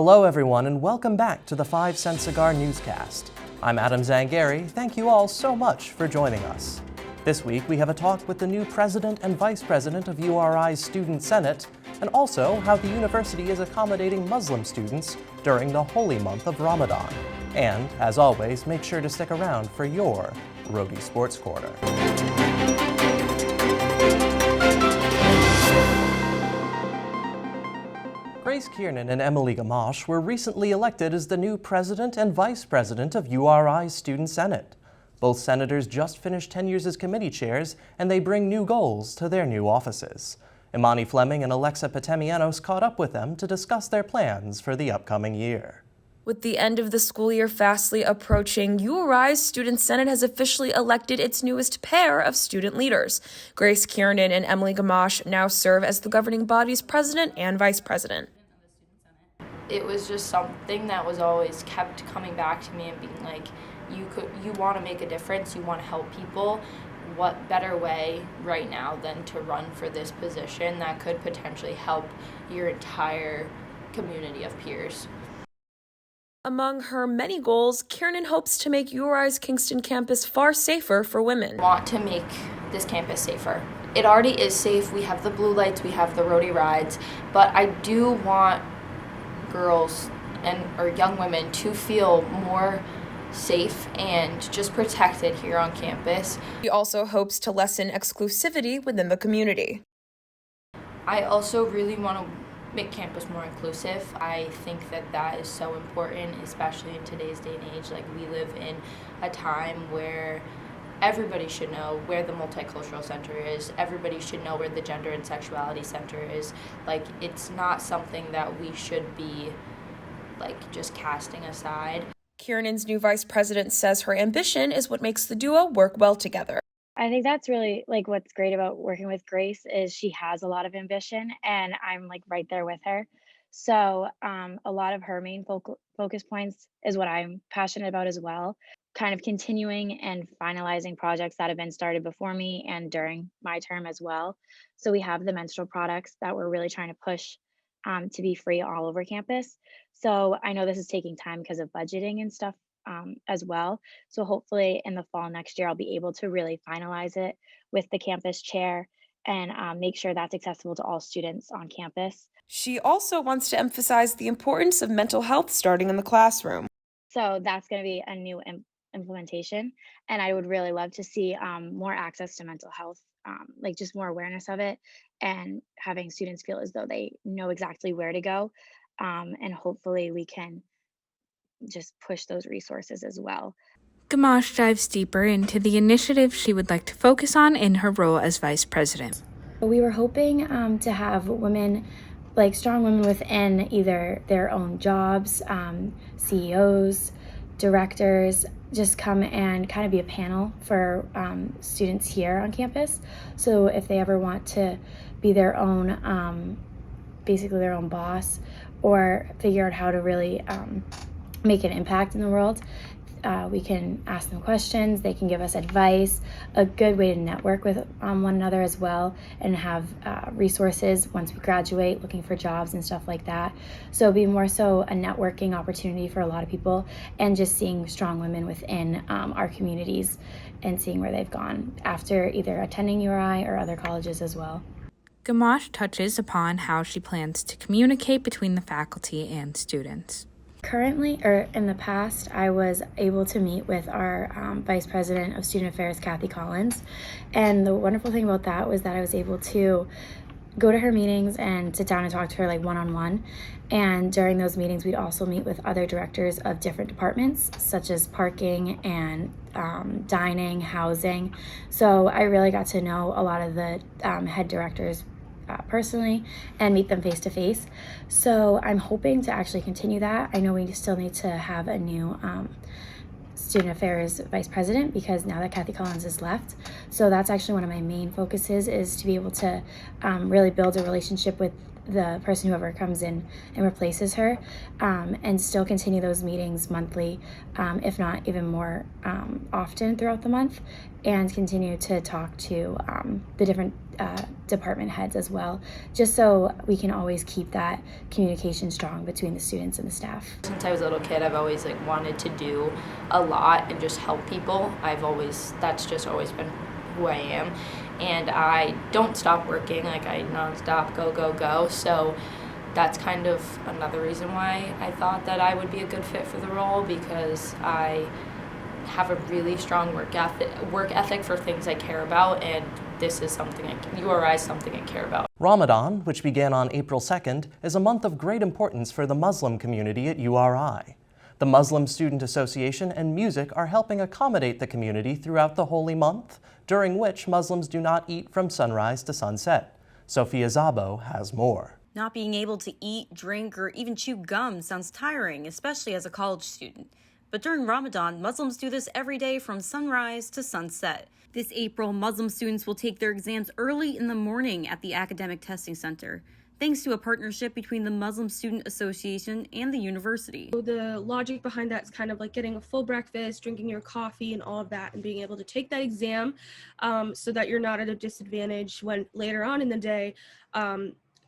Hello everyone and welcome back to the 5 Cent Cigar Newscast. I'm Adam Zangari. Thank you all so much for joining us. This week we have a talk with the new president and vice president of URI's Student Senate, and also how the university is accommodating Muslim students during the holy month of Ramadan. And, as always, make sure to stick around for your Rhody Sports Corner. Grace Kiernan and Emily Gamache were recently elected as the new president and vice president of URI's Student Senate. Both senators just finished tenures as committee chairs, and they bring new goals to their new offices. Imani, Fleming, and Potamianos caught up with them to discuss their plans for the upcoming year. With the end of the school year fastly approaching, URI's Student Senate has officially elected its newest pair of student leaders. Grace Kiernan and Emily Gamache now serve as the governing body's president and vice president. It was just something that was always kept coming back to me and being like, you want to make a difference, you want to help people. What better way right now than to run for this position that could potentially help your entire community of peers? Among her many goals, Kiernan hopes to make URI's Kingston campus far safer for women. I want to make this campus safer. It already is safe. We have the blue lights, we have the Rhody rides, but I do want girls or young women to feel more safe and just protected here on campus. She also hopes to lessen exclusivity within the community. I also really want to make campus more inclusive. I think that is so important, especially in today's day and age. Like, we live in a time where everybody should know where the multicultural center is. Everybody should know where the gender and sexuality center is. Like, it's not something that we should be just casting aside. Kiernan's new vice president says her ambition is what makes the duo work well together. I think that's really what's great about working with Grace is she has a lot of ambition, and I'm right there with her. So a lot of her main focus points is what I'm passionate about as well. Kind of continuing and finalizing projects that have been started before me and during my term as well. So we have the menstrual products that we're really trying to push to be free all over campus. So I know this is taking time because of budgeting and stuff as well. So hopefully in the fall next year, I'll be able to really finalize it with the campus chair and make sure that's accessible to all students on campus. She also wants to emphasize the importance of mental health starting in the classroom. So that's going to be a new implementation, and I would really love to see more access to mental health, just more awareness of it, and having students feel as though they know exactly where to go, and hopefully we can just push those resources as well. Gamache dives deeper into the initiative she would like to focus on in her role as vice president. We were hoping to have women, strong women within either their own jobs, CEOs, directors, just come and kind of be a panel for students here on campus. So if they ever want to be their own, basically their own boss, or figure out how to really make an impact in the world, we can ask them questions, they can give us advice, a good way to network with one another as well, and have resources once we graduate, looking for jobs and stuff like that. So it'll be more so a networking opportunity for a lot of people, and just seeing strong women within our communities and seeing where they've gone after either attending URI or other colleges as well. Gamache touches upon how she plans to communicate between the faculty and students. Currently, or in the past, I was able to meet with our Vice President of Student Affairs, Kathy Collins, and the wonderful thing about that was that I was able to go to her meetings and sit down and talk to her one-on-one, and during those meetings we'd also meet with other directors of different departments, such as parking and dining, housing. So I really got to know a lot of the head directors personally and meet them face to face. So I'm hoping to actually continue that. I know we still need to have a new student affairs vice president, because now that Kathy Collins has left. So that's actually one of my main focuses, is to be able to really build a relationship with the person whoever comes in and replaces her, and still continue those meetings monthly, if not even more often throughout the month, and continue to talk to the different department heads as well, just so we can always keep that communication strong between the students and the staff. Since I was a little kid, I've always wanted to do a lot and just help people. That's just always been who I am, and I don't stop working. I nonstop go. So that's kind of another reason why I thought that I would be a good fit for the role, because I have a really strong work ethic for things I care about, and this is something URI is something I care about. Ramadan, which began on April 2nd, is a month of great importance for the Muslim community at URI. The Muslim Student Association and music are helping accommodate the community throughout the holy month, during which Muslims do not eat from sunrise to sunset. Sophia Szabo has more. Not being able to eat, drink, or even chew gum sounds tiring, especially as a college student. But during Ramadan, Muslims do this every day from sunrise to sunset. This April, Muslim students will take their exams early in the morning at the Academic Testing Center, thanks to a partnership between the Muslim Student Association and the university. So the logic behind that is kind of like getting a full breakfast, drinking your coffee and all of that, and being able to take that exam so that you're not at a disadvantage when later on in the day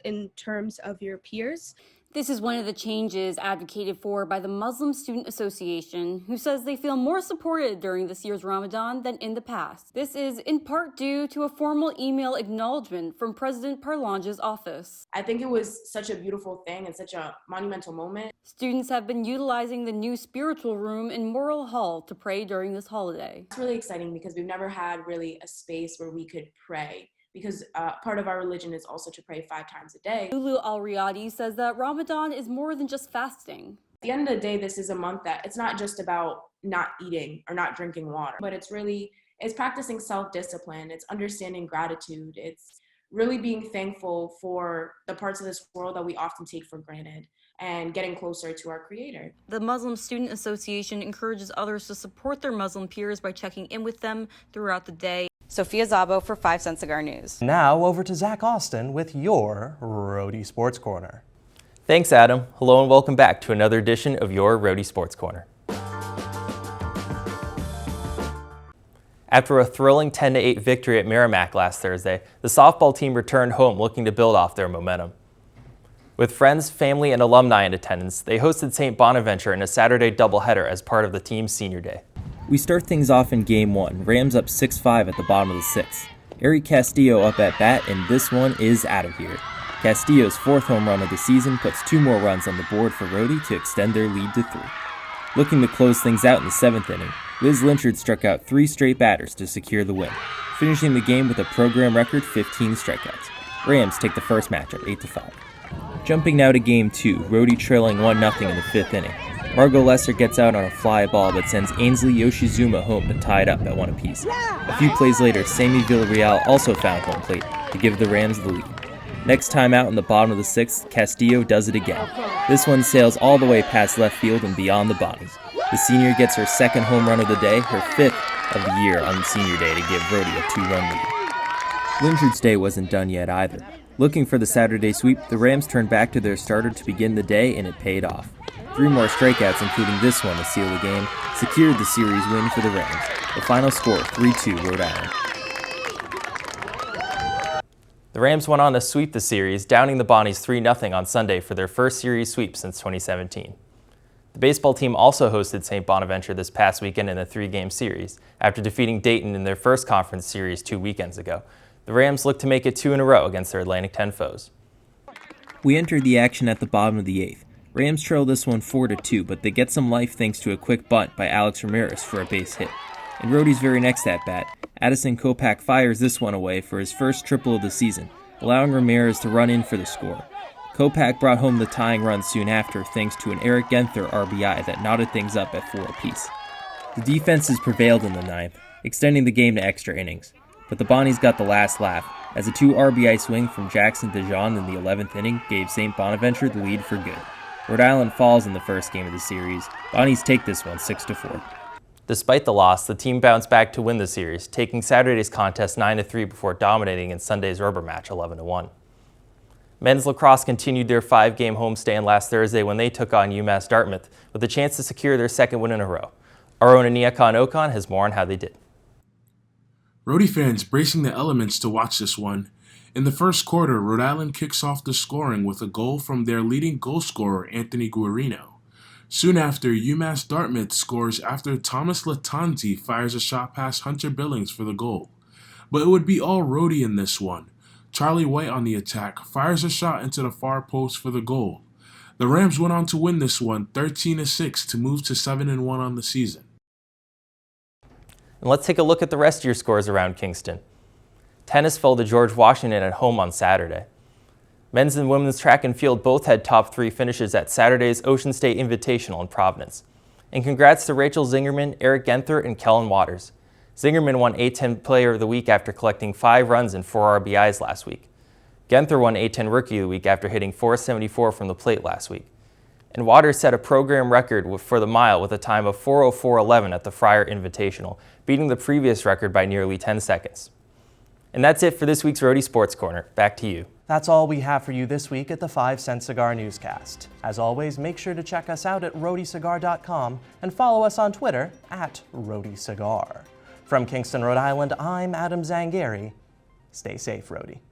in terms of your peers. This is one of the changes advocated for by the Muslim Student Association, who says they feel more supported during this year's Ramadan than in the past. This is in part due to a formal email acknowledgement from President Parlange's office. I think it was such a beautiful thing and such a monumental moment. Students have been utilizing the new spiritual room in Morrill Hall to pray during this holiday. It's really exciting because we've never had really a space where we could pray, because part of our religion is also to pray 5 times a day. Lulu Al-Riyadi says that Ramadan is more than just fasting. At the end of the day, this is a month that it's not just about not eating or not drinking water, but it's practicing self-discipline, it's understanding gratitude, it's really being thankful for the parts of this world that we often take for granted, and getting closer to our Creator. The Muslim Student Association encourages others to support their Muslim peers by checking in with them throughout the day. Sophia Szabo for 5 Cent Cigar News. Now over to Zach Austin with your Rhody Sports Corner. Thanks, Adam. Hello and welcome back to another edition of your Rhody Sports Corner. After a thrilling 10-8 victory at Merrimack last Thursday, the softball team returned home looking to build off their momentum. With friends, family, and alumni in attendance, they hosted St. Bonaventure in a Saturday doubleheader as part of the team's senior day. We start things off in Game 1, Rams up 6-5 at the bottom of the 6th. Eric Castillo up at bat, and this one is out of here. Castillo's 4th home run of the season puts 2 more runs on the board for Rhody to extend their lead to 3. Looking to close things out in the 7th inning, Liz Lynchard struck out 3 straight batters to secure the win, finishing the game with a program record 15 strikeouts. Rams take the first match up 8-5. Jumping now to Game 2, Rhody trailing 1-0 in the 5th inning. Margot Lesser gets out on a fly ball but sends Ainsley Yoshizuma home to tie it up at 1 apiece. A few plays later, Sammy Villarreal also found home plate to give the Rams the lead. Next time out in the bottom of the 6th, Castillo does it again. This one sails all the way past left field and beyond the Bonnies. The senior gets her 2nd home run of the day, her 5th of the year on the senior day to give Rhody a 2-run lead. Lynchard's day wasn't done yet either. Looking for the Saturday sweep, the Rams turned back to their starter to begin the day, and it paid off. 3 more strikeouts, including this one to seal the game, secured the series win for the Rams. The final score, 3-2 Rhode Island. The Rams went on to sweep the series, downing the Bonnies 3-0 on Sunday for their first series sweep since 2017. The baseball team also hosted St. Bonaventure this past weekend in a 3-game series, after defeating Dayton in their first conference series 2 weekends ago. The Rams look to make it 2 in a row against their Atlantic 10 foes. We entered the action at the bottom of the 8th. Rams trail this one 4-2, but they get some life thanks to a quick bunt by Alex Ramirez for a base hit. In Rhody's very next at-bat, Addison Kopak fires this one away for his first triple of the season, allowing Ramirez to run in for the score. Kopak brought home the tying run soon after thanks to an Eric Genther RBI that knotted things up at 4 apiece. The defenses prevailed in the 9th, extending the game to extra innings, but the Bonnies got the last laugh, as a 2 RBI swing from Jackson DeJean in the 11th inning gave St. Bonaventure the lead for good. Rhode Island falls in the first game of the series. Bonnies take this one 6-4. Despite the loss, the team bounced back to win the series, taking Saturday's contest 9-3 before dominating in Sunday's rubber match 11-1. Men's lacrosse continued their 5-game homestand last Thursday when they took on UMass Dartmouth with a chance to secure their second win in a row. Our own Aniekan Okon has more on how they did. Rhody fans bracing the elements to watch this one. In the first quarter, Rhode Island kicks off the scoring with a goal from their leading goal scorer, Anthony Guarino. Soon after, UMass Dartmouth scores after Thomas Latanzi fires a shot past Hunter Billings for the goal. But it would be all Rhody in this one. Charlie White on the attack fires a shot into the far post for the goal. The Rams went on to win this one 13-6 to move to 7-1 on the season. And let's take a look at the rest of your scores around Kingston. Tennis fell to George Washington at home on Saturday. Men's and women's track and field both had top 3 finishes at Saturday's Ocean State Invitational in Providence. And congrats to Rachel Zingerman, Eric Genther, and Kellen Waters. Zingerman won A10 Player of the Week after collecting 5 runs and 4 RBIs last week. Genther won A10 Rookie of the Week after hitting .474 from the plate last week. And Waters set a program record for the mile with a time of 4:04:11 at the Friar Invitational, beating the previous record by nearly 10 seconds. And that's it for this week's Rhody Sports Corner. Back to you. That's all we have for you this week at the 5 Cent Cigar Newscast. As always, make sure to check us out at rhodycigar.com and follow us on Twitter at rhodycigar. From Kingston, Rhode Island, I'm Adam Zangari. Stay safe, Rhody.